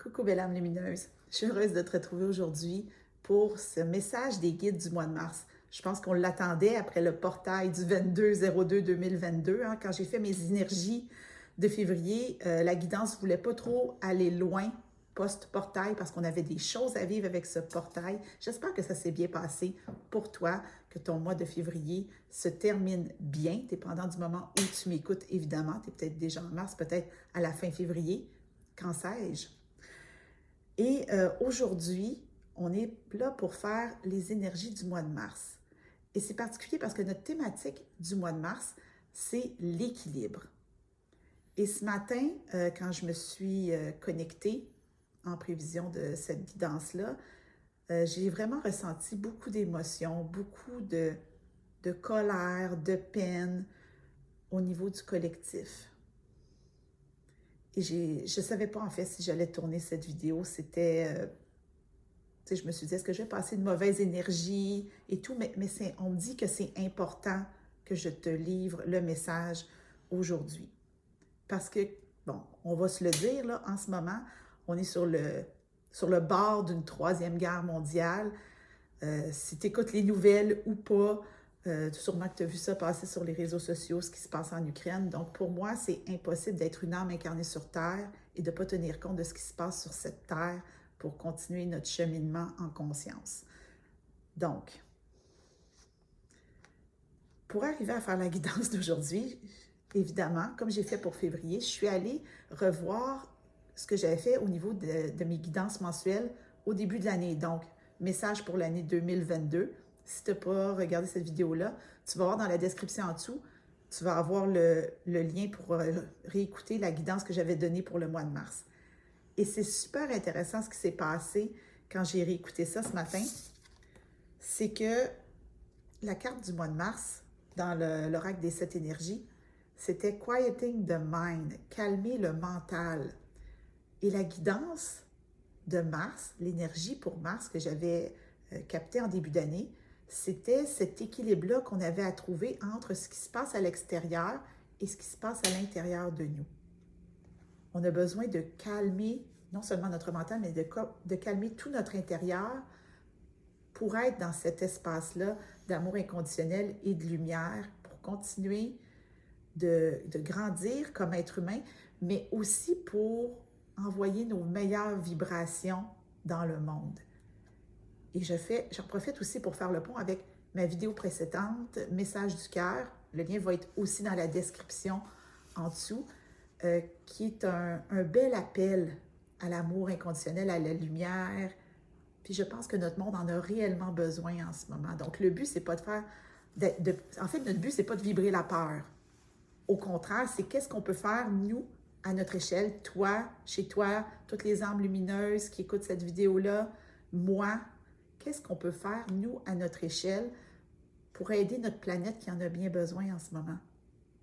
Coucou belle âme lumineuse, je suis heureuse de te retrouver aujourd'hui pour ce message des guides du mois de mars. Je pense qu'on l'attendait après le portail du 22/02/2022, quand j'ai fait mes énergies de février. La guidance ne voulait pas trop aller loin post-portail parce qu'on avait des choses à vivre avec ce portail. J'espère que ça s'est bien passé pour toi, que ton mois de février se termine bien, dépendant du moment où tu m'écoutes, évidemment. Tu es peut-être déjà en mars, peut-être à la fin février, qu'en sais-je. Et aujourd'hui, on est là pour faire les énergies du mois de mars. Et c'est particulier parce que notre thématique du mois de mars, c'est l'équilibre. Et ce matin, quand je me suis connectée en prévision de cette guidance-là, j'ai vraiment ressenti beaucoup d'émotions, beaucoup de colère, de peine au niveau du collectif. Et je ne savais pas en fait si j'allais tourner cette vidéo. C'était, je me suis dit, est-ce que je vais passer de mauvaise énergie et tout, mais on me dit que c'est important que je te livre le message aujourd'hui. Parce que, bon, on va se le dire, là, en ce moment, on est sur le bord d'une troisième guerre mondiale. Si tu écoutes les nouvelles ou pas, sûrement que tu as vu ça passer sur les réseaux sociaux, ce qui se passe en Ukraine. Donc, pour moi, c'est impossible d'être une âme incarnée sur Terre et de ne pas tenir compte de ce qui se passe sur cette Terre pour continuer notre cheminement en conscience. Donc, pour arriver à faire la guidance d'aujourd'hui, évidemment, comme j'ai fait pour février, je suis allée revoir ce que j'avais fait au niveau de mes guidances mensuelles au début de l'année. Donc, message pour l'année 2022. Si tu n'as pas regardé cette vidéo-là, tu vas voir dans la description en dessous, tu vas avoir le lien pour réécouter la guidance que j'avais donnée pour le mois de mars. Et c'est super intéressant ce qui s'est passé quand j'ai réécouté ça ce matin. C'est que la carte du mois de mars, dans l'oracle des 7 énergies, c'était « Quieting the mind », calmer le mental. Et la guidance de Mars, l'énergie pour Mars que j'avais captée en début d'année, c'était cet équilibre-là qu'on avait à trouver entre ce qui se passe à l'extérieur et ce qui se passe à l'intérieur de nous. On a besoin de calmer non seulement notre mental, mais de calmer tout notre intérieur pour être dans cet espace-là d'amour inconditionnel et de lumière, pour continuer de grandir comme être humain, mais aussi pour envoyer nos meilleures vibrations dans le monde. Et j'en profite aussi pour faire le pont avec ma vidéo précédente, Message du cœur. Le lien va être aussi dans la description en dessous, qui est un bel appel à l'amour inconditionnel, à la lumière. Puis je pense que notre monde en a réellement besoin en ce moment. Donc le but, c'est pas de faire... en fait, notre but, c'est pas de vibrer la peur. Au contraire, c'est qu'est-ce qu'on peut faire, nous, à notre échelle, toi, chez toi, toutes les âmes lumineuses qui écoutent cette vidéo-là, moi, qu'est-ce qu'on peut faire, nous, à notre échelle, pour aider notre planète qui en a bien besoin en ce moment,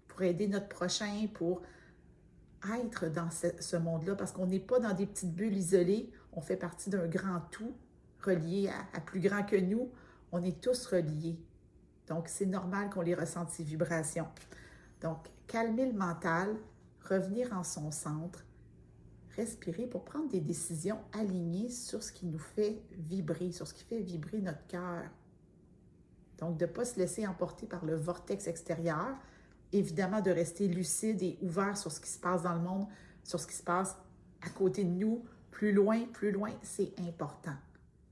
pour aider notre prochain, pour être dans ce monde-là, parce qu'on n'est pas dans des petites bulles isolées, on fait partie d'un grand tout, relié à plus grand que nous, on est tous reliés. Donc, c'est normal qu'on les ressente, ces vibrations. Donc, calmer le mental, revenir en son centre, respirer pour prendre des décisions alignées sur ce qui nous fait vibrer, sur ce qui fait vibrer notre cœur. Donc, de ne pas se laisser emporter par le vortex extérieur, évidemment de rester lucide et ouvert sur ce qui se passe dans le monde, sur ce qui se passe à côté de nous, plus loin, c'est important.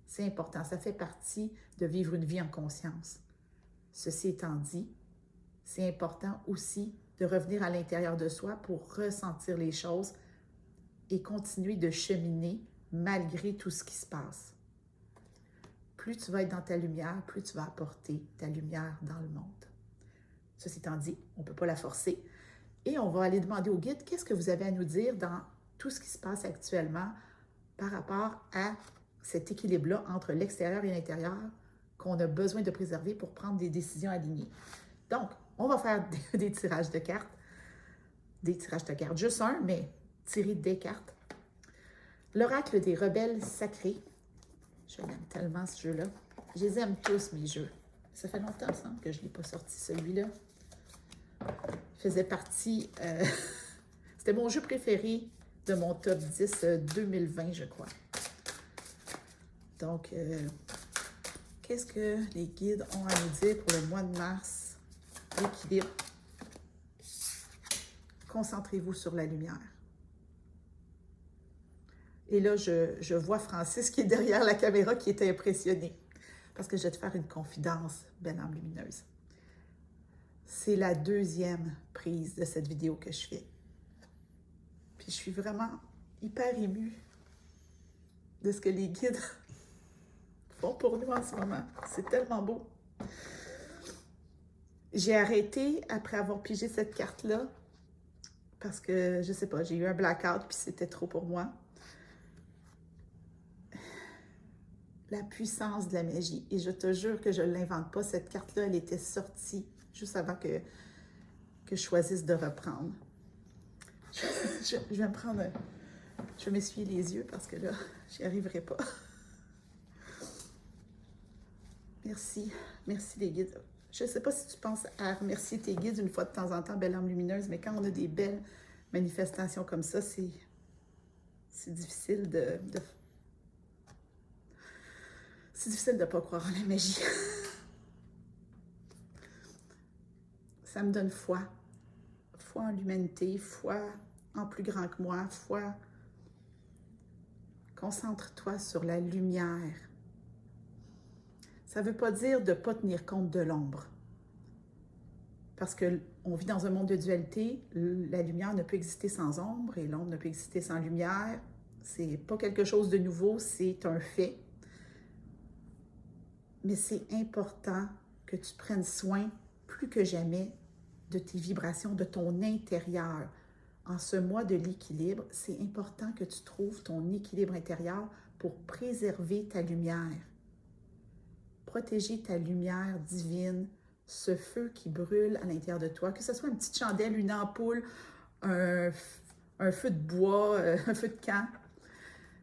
C'est important, ça fait partie de vivre une vie en conscience. Ceci étant dit, c'est important aussi de revenir à l'intérieur de soi pour ressentir les choses et continuer de cheminer malgré tout ce qui se passe. Plus tu vas être dans ta lumière, plus tu vas apporter ta lumière dans le monde. Ceci étant dit, on ne peut pas la forcer. Et on va aller demander au guide qu'est-ce que vous avez à nous dire dans tout ce qui se passe actuellement par rapport à cet équilibre-là entre l'extérieur et l'intérieur qu'on a besoin de préserver pour prendre des décisions alignées. Donc, on va faire des tirages de cartes. Des tirages de cartes, juste un, mais tirer des cartes. L'oracle des rebelles sacrés. Je l'aime tellement, ce jeu-là. Je les aime tous, mes jeux. Ça fait longtemps, il me semble, que je ne l'ai pas sorti, celui-là. Il faisait partie... c'était mon jeu préféré de mon top 10 2020, je crois. Donc, qu'est-ce que les guides ont à nous dire pour le mois de mars? L'équilibre. Concentrez-vous sur la lumière. Et là, je vois Francis qui est derrière la caméra qui était impressionné. Parce que je vais te faire une confidence, belle âme lumineuse. C'est la deuxième prise de cette vidéo que je fais. Puis je suis vraiment hyper émue de ce que les guides font pour nous en ce moment. C'est tellement beau. J'ai arrêté après avoir pigé cette carte-là parce que, je sais pas, j'ai eu un blackout puis c'était trop pour moi. La puissance de la magie. Et je te jure que je ne l'invente pas. Cette carte-là, elle était sortie juste avant que je choisisse de reprendre. Je vais me prendre... Je vais m'essuyer les yeux parce que là, j'y arriverai pas. Merci. Merci les guides. Je ne sais pas si tu penses à remercier tes guides une fois de temps en temps, belle âme lumineuse, mais quand on a des belles manifestations comme ça, c'est difficile c'est difficile de ne pas croire en la magie. Ça me donne foi. Foi en l'humanité, foi en plus grand que moi, foi. Concentre-toi sur la lumière. Ça ne veut pas dire de ne pas tenir compte de l'ombre. Parce qu'on vit dans un monde de dualité, la lumière ne peut exister sans ombre et l'ombre ne peut exister sans lumière. C'est pas quelque chose de nouveau, c'est un fait. Mais c'est important que tu prennes soin, plus que jamais, de tes vibrations, de ton intérieur. En ce mois de l'équilibre, c'est important que tu trouves ton équilibre intérieur pour préserver ta lumière. Protéger ta lumière divine, ce feu qui brûle à l'intérieur de toi, que ce soit une petite chandelle, une ampoule, un feu de bois, un feu de camp.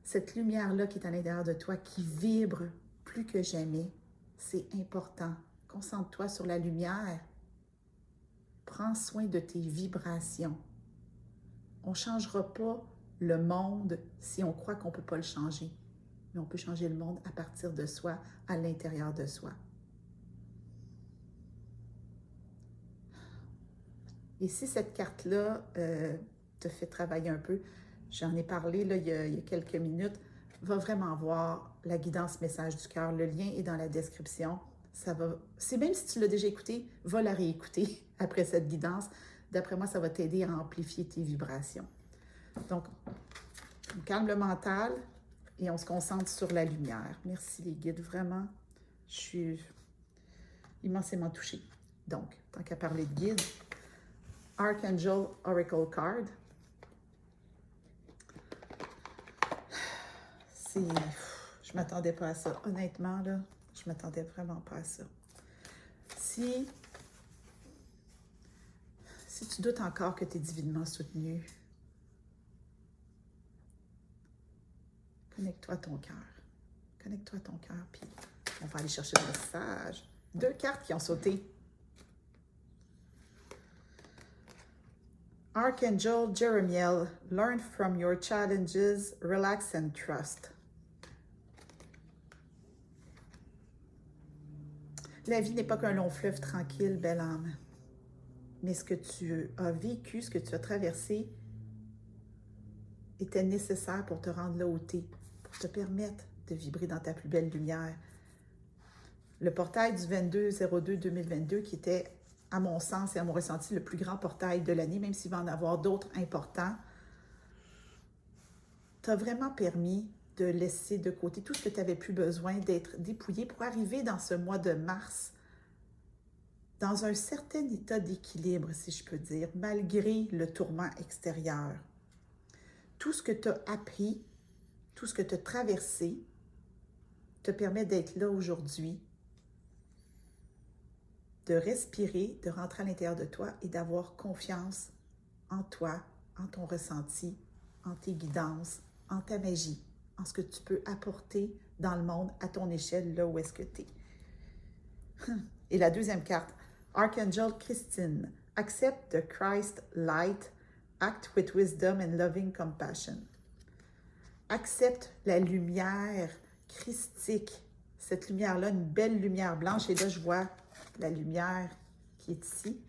Cette lumière-là qui est à l'intérieur de toi, qui vibre plus que jamais, c'est important. Concentre-toi sur la lumière. Prends soin de tes vibrations. On ne changera pas le monde si on croit qu'on ne peut pas le changer. Mais on peut changer le monde à partir de soi, à l'intérieur de soi. Et si cette carte-là te fait travailler un peu, j'en ai parlé là, il y a quelques minutes, va vraiment voir la guidance message du cœur. Le lien est dans la description. C'est même si tu l'as déjà écouté, va la réécouter après cette guidance. D'après moi, ça va t'aider à amplifier tes vibrations. Donc, on calme le mental et on se concentre sur la lumière. Merci les guides, vraiment. Je suis immensément touchée. Donc, tant qu'à parler de guides, Archangel Oracle Card. Je m'attendais pas à ça. Honnêtement, là, je m'attendais vraiment pas à ça. Si tu doutes encore que tu es divinement soutenu, connecte-toi à ton cœur. Connecte-toi à ton cœur, puis on va aller chercher le message. 2 cartes qui ont sauté. Archangel Jeremiel, learn from your challenges, relax and trust. La vie n'est pas qu'un long fleuve tranquille, belle âme. Mais ce que tu as vécu, ce que tu as traversé, était nécessaire pour te rendre là où tu es, pour te permettre de vibrer dans ta plus belle lumière. Le portail du 22/02/2022 qui était, à mon sens et à mon ressenti, le plus grand portail de l'année, même s'il va en avoir d'autres importants, t'a vraiment permis de laisser de côté tout ce que tu n'avais plus besoin, d'être dépouillé pour arriver dans ce mois de mars dans un certain état d'équilibre, si je peux dire, malgré le tourment extérieur. Tout ce que tu as appris, tout ce que tu as traversé, te permet d'être là aujourd'hui, de respirer, de rentrer à l'intérieur de toi et d'avoir confiance en toi, en ton ressenti, en tes guidances, en ta magie, en ce que tu peux apporter dans le monde à ton échelle, là où est-ce que tu es. Et la deuxième carte, Archangel Christine, accept the Christ light Act with wisdom and loving compassion. Accepte la lumière christique. Cette lumière-là, une belle lumière blanche. Et là, je vois la lumière qui est ici.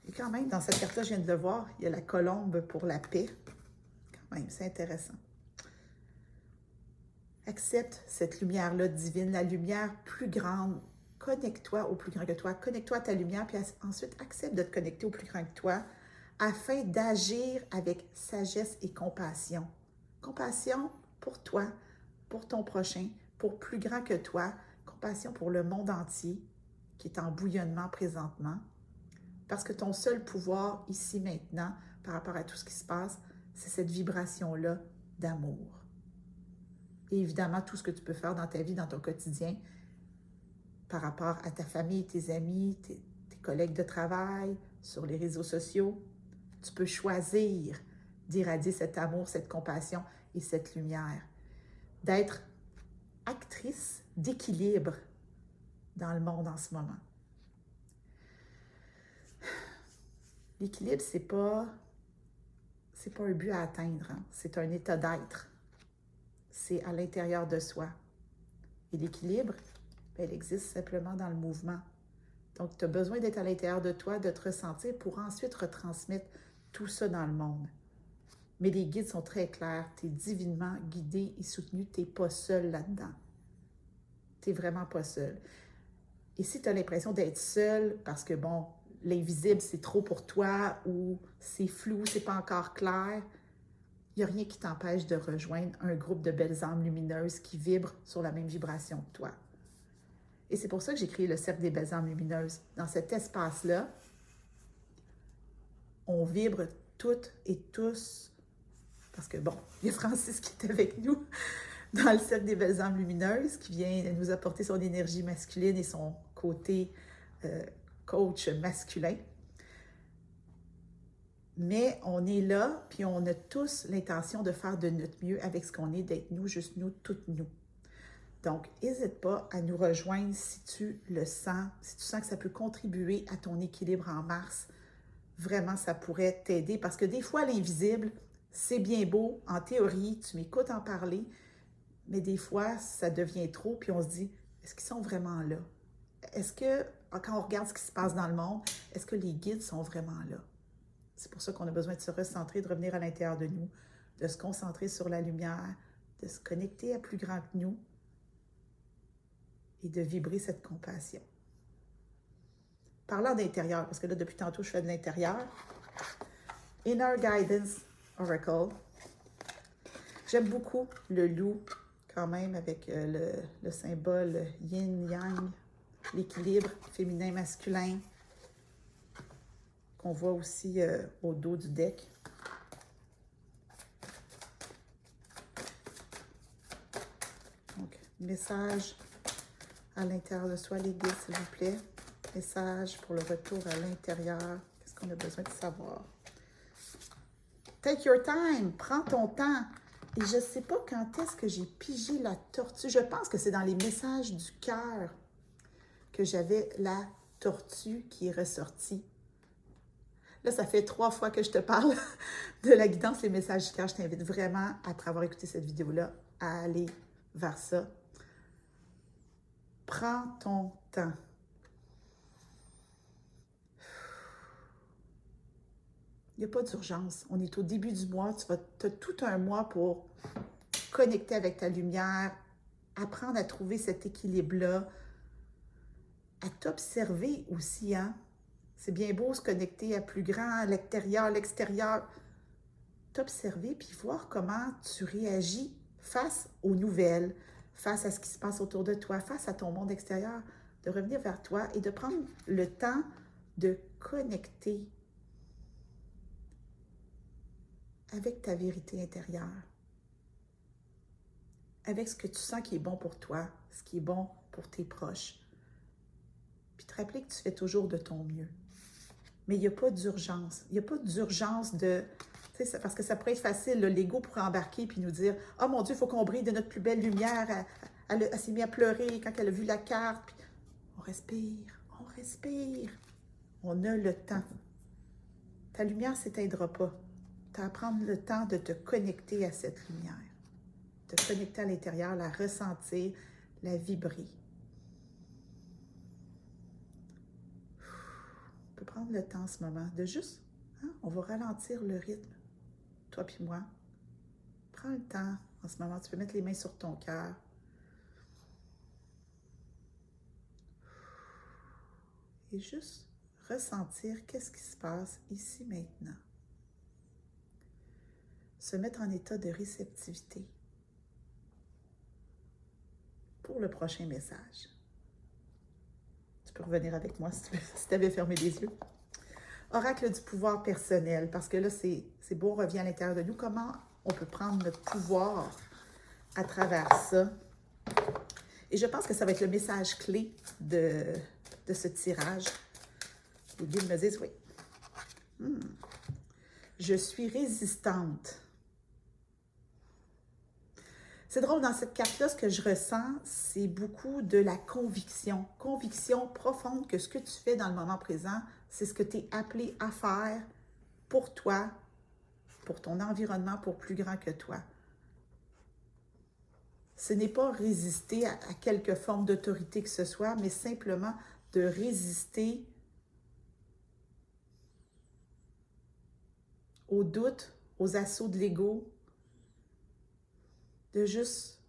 Et quand même, dans cette carte-là, je viens de le voir, il y a la colombe pour la paix. Quand même, c'est intéressant. Accepte cette lumière-là divine, la lumière plus grande. Connecte-toi au plus grand que toi. Connecte-toi à ta lumière, puis ensuite, accepte de te connecter au plus grand que toi afin d'agir avec sagesse et compassion. Compassion pour toi, pour ton prochain, pour plus grand que toi. Compassion pour le monde entier qui est en bouillonnement présentement. Parce que ton seul pouvoir ici maintenant, par rapport à tout ce qui se passe, c'est cette vibration-là d'amour. Et évidemment, tout ce que tu peux faire dans ta vie, dans ton quotidien, par rapport à ta famille, tes amis, tes collègues de travail, sur les réseaux sociaux, tu peux choisir d'irradier cet amour, cette compassion et cette lumière. D'être actrice d'équilibre dans le monde en ce moment. L'équilibre, c'est pas un but à atteindre, hein? C'est un état d'être. C'est à l'intérieur de soi. Et l'équilibre, elle existe simplement dans le mouvement. Donc, tu as besoin d'être à l'intérieur de toi, de te ressentir pour ensuite retransmettre tout ça dans le monde. Mais les guides sont très clairs. Tu es divinement guidé et soutenu. Tu n'es pas seul là-dedans. Tu n'es vraiment pas seul. Et si tu as l'impression d'être seul parce que, bon, l'invisible, c'est trop pour toi ou c'est flou, c'est pas encore clair, il n'y a rien qui t'empêche de rejoindre un groupe de belles âmes lumineuses qui vibrent sur la même vibration que toi. Et c'est pour ça que j'ai créé le Cercle des belles âmes lumineuses. Dans cet espace-là, on vibre toutes et tous, parce que bon, il y a Francis qui est avec nous dans le Cercle des belles âmes lumineuses, qui vient nous apporter son énergie masculine et son côté coach masculin. Mais on est là, puis on a tous l'intention de faire de notre mieux avec ce qu'on est, d'être nous, juste nous, toutes nous. Donc, n'hésite pas à nous rejoindre si tu le sens, si tu sens que ça peut contribuer à ton équilibre en mars. Vraiment, ça pourrait t'aider parce que des fois, l'invisible, c'est bien beau, en théorie, tu m'écoutes en parler, mais des fois, ça devient trop, puis on se dit, est-ce qu'ils sont vraiment là? Est-ce que, quand on regarde ce qui se passe dans le monde, est-ce que les guides sont vraiment là? C'est pour ça qu'on a besoin de se recentrer, de revenir à l'intérieur de nous, de se concentrer sur la lumière, de se connecter à plus grand que nous et de vibrer cette compassion. Parlant d'intérieur, parce que là, depuis tantôt, je fais de l'intérieur. Inner Guidance Oracle. J'aime beaucoup le loup, quand même, avec le symbole yin-yang, l'équilibre féminin-masculin, qu'on voit aussi au dos du deck. Donc, message à l'intérieur de soi, les guides, s'il vous plaît. Message pour le retour à l'intérieur. Qu'est-ce qu'on a besoin de savoir? Take your time. Prends ton temps. Et je ne sais pas quand est-ce que j'ai pigé la tortue. Je pense que c'est dans les messages du cœur que j'avais la tortue qui est ressortie. Là, ça fait 3 fois que je te parle de la guidance, les messages du cœur. Je t'invite vraiment, après avoir écouté cette vidéo-là, à aller vers ça. Prends ton temps. Il n'y a pas d'urgence. On est au début du mois. Tu as tout un mois pour connecter avec ta lumière, apprendre à trouver cet équilibre-là, à t'observer aussi, hein? C'est bien beau se connecter à plus grand, à l'intérieur, l'extérieur. T'observer puis voir comment tu réagis face aux nouvelles, face à ce qui se passe autour de toi, face à ton monde extérieur, de revenir vers toi et de prendre le temps de connecter avec ta vérité intérieure, avec ce que tu sens qui est bon pour toi, ce qui est bon pour tes proches. Puis te rappeler que tu fais toujours de ton mieux. Mais il n'y a pas d'urgence. Il n'y a pas d'urgence de... Parce que ça pourrait être facile, l'ego pourrait embarquer puis nous dire « Oh mon Dieu, il faut qu'on brille de notre plus belle lumière. » Elle s'est mise à pleurer quand elle a vu la carte. Puis on respire, on respire. On a le temps. Ta lumière ne s'éteindra pas. Tu as à prendre le temps de te connecter à cette lumière, te connecter à l'intérieur, la ressentir, la vibrer. On peut prendre le temps en ce moment de juste, on va ralentir le rythme, toi puis moi. Prends le temps en ce moment, tu peux mettre les mains sur ton cœur. Et juste ressentir qu'est-ce qui se passe ici maintenant. Se mettre en état de réceptivité pour le prochain message. Tu peux revenir avec moi si tu avais fermé les yeux. Oracle du pouvoir personnel, parce que là, c'est beau, on revient à l'intérieur de nous. Comment on peut prendre notre pouvoir à travers ça? Et je pense que ça va être le message clé de ce tirage. Les guides me disent, oui. Je suis résistante. C'est drôle, dans cette carte-là, ce que je ressens, c'est beaucoup de la conviction. Conviction profonde que ce que tu fais dans le moment présent, c'est ce que tu es appelé à faire pour toi, pour ton environnement, pour plus grand que toi. Ce n'est pas résister à quelque forme d'autorité que ce soit, mais simplement de résister aux doutes, aux assauts de l'ego, de juste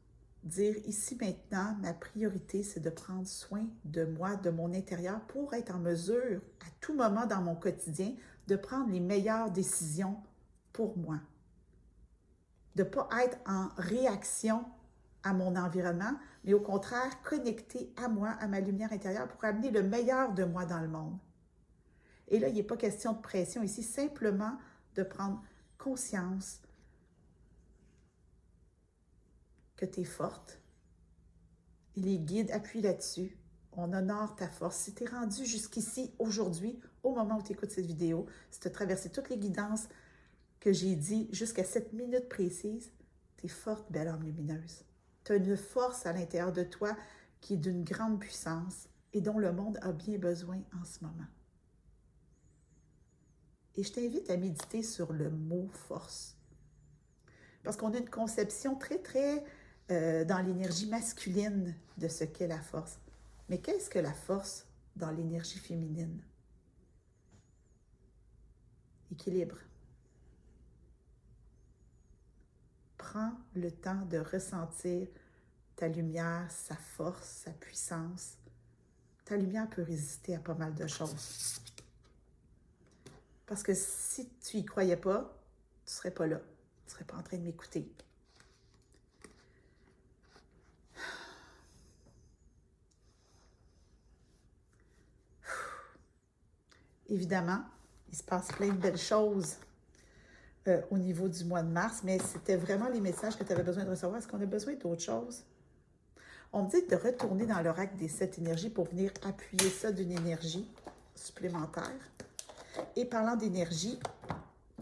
dire ici maintenant, ma priorité, c'est de prendre soin de moi, de mon intérieur, pour être en mesure, à tout moment dans mon quotidien, de prendre les meilleures décisions pour moi. De ne pas être en réaction à mon environnement, mais au contraire, connecté à moi, à ma lumière intérieure, pour amener le meilleur de moi dans le monde. Et là, il n'est pas question de pression ici, simplement de prendre conscience que tu es forte. Et les guides appuient là-dessus. On honore ta force. Si tu es rendu jusqu'ici, aujourd'hui, au moment où tu écoutes cette vidéo, si tu as traversé toutes les guidances que j'ai dit jusqu'à cette minute précise, tu es forte, belle âme lumineuse. Tu as une force à l'intérieur de toi qui est d'une grande puissance et dont le monde a bien besoin en ce moment. Et je t'invite à méditer sur le mot « force ». Parce qu'on a une conception très dans l'énergie masculine de ce qu'est la force. Mais qu'est-ce que la force dans l'énergie féminine? Équilibre. Prends le temps de ressentir ta lumière, sa force, sa puissance. Ta lumière peut résister à pas mal de choses. Parce que si tu n'y croyais pas, tu ne serais pas là. Tu ne serais pas en train de m'écouter. Évidemment, il se passe plein de belles choses au niveau du mois de mars, mais c'était vraiment les messages que tu avais besoin de recevoir. Est-ce qu'on a besoin d'autre chose? On me dit de retourner dans l'oracle des 7 énergies pour venir appuyer ça d'une énergie supplémentaire. Et parlant d'énergie,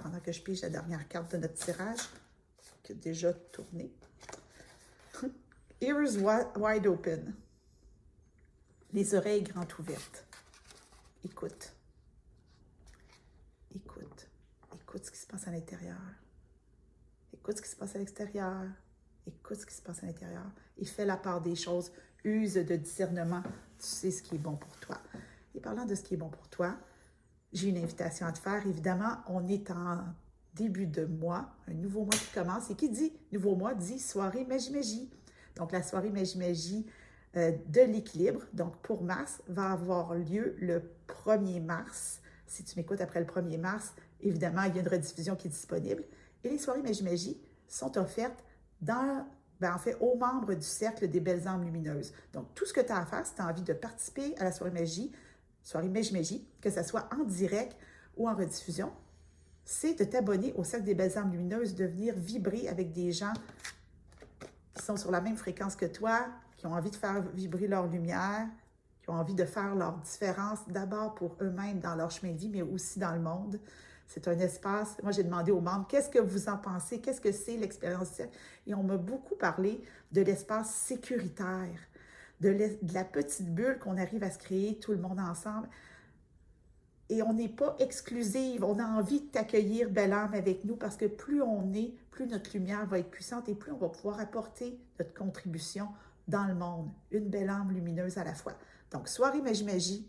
pendant que je pige la dernière carte de notre tirage, qui a déjà tourné, Ears wide open. Les oreilles grandes ouvertes. Écoute. Écoute. Écoute ce qui se passe à l'intérieur. Écoute ce qui se passe à l'extérieur. Écoute ce qui se passe à l'intérieur. Et fais la part des choses. Use de discernement. Tu sais ce qui est bon pour toi. Et parlant de ce qui est bon pour toi, j'ai une invitation à te faire. Évidemment, on est en début de mois, un nouveau mois qui commence. Et qui dit nouveau mois dit soirée magie-magie. Donc, la soirée magie-magie de l'équilibre, donc pour mars, va avoir lieu le 1er mars. Si tu m'écoutes après le 1er mars, évidemment, il y a une rediffusion qui est disponible. Et les soirées magie-magie sont offertes aux membres du Cercle des Belles âmes lumineuses. Donc, tout ce que tu as à faire, si tu as envie de participer à la soirée magie-magie, que ce soit en direct ou en rediffusion, c'est de t'abonner au Cercle des Belles âmes lumineuses, de venir vibrer avec des gens qui sont sur la même fréquence que toi, qui ont envie de faire vibrer leur lumière, qui ont envie de faire leur différence d'abord pour eux-mêmes dans leur chemin de vie, mais aussi dans le monde. C'est un espace. Moi, j'ai demandé aux membres, qu'est-ce que vous en pensez? Qu'est-ce que c'est l'expérience du ciel? Et on m'a beaucoup parlé de l'espace sécuritaire, de la petite bulle qu'on arrive à se créer tout le monde ensemble. Et on n'est pas exclusive, on a envie de t'accueillir, belle âme, avec nous, parce que plus on est, plus notre lumière va être puissante et plus on va pouvoir apporter notre contribution dans le monde. Une belle âme lumineuse à la fois. Donc, soirée Magie-Magie,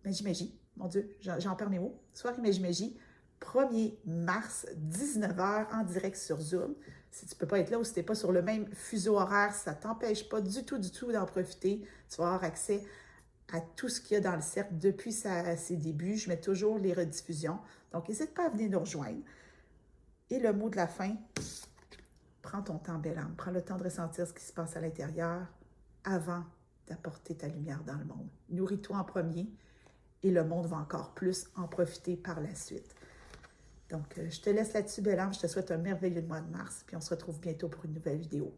Magie-Magie, mon Dieu, j'en perds mes mots. Soirée Magie-Magie, 1er mars, 19h, en direct sur Zoom. Si tu ne peux pas être là ou si tu n'es pas sur le même fuseau horaire, ça ne t'empêche pas du tout d'en profiter. Tu vas avoir accès à tout ce qu'il y a dans le cercle depuis ses débuts. Je mets toujours les rediffusions. Donc, n'hésite pas à venir nous rejoindre. Et le mot de la fin, prends ton temps, belle âme. Prends le temps de ressentir ce qui se passe à l'intérieur avant d'apporter ta lumière dans le monde. Nourris-toi en premier et le monde va encore plus en profiter par la suite. Donc, je te laisse là-dessus, belle âme. Je te souhaite un merveilleux mois de mars. Puis on se retrouve bientôt pour une nouvelle vidéo.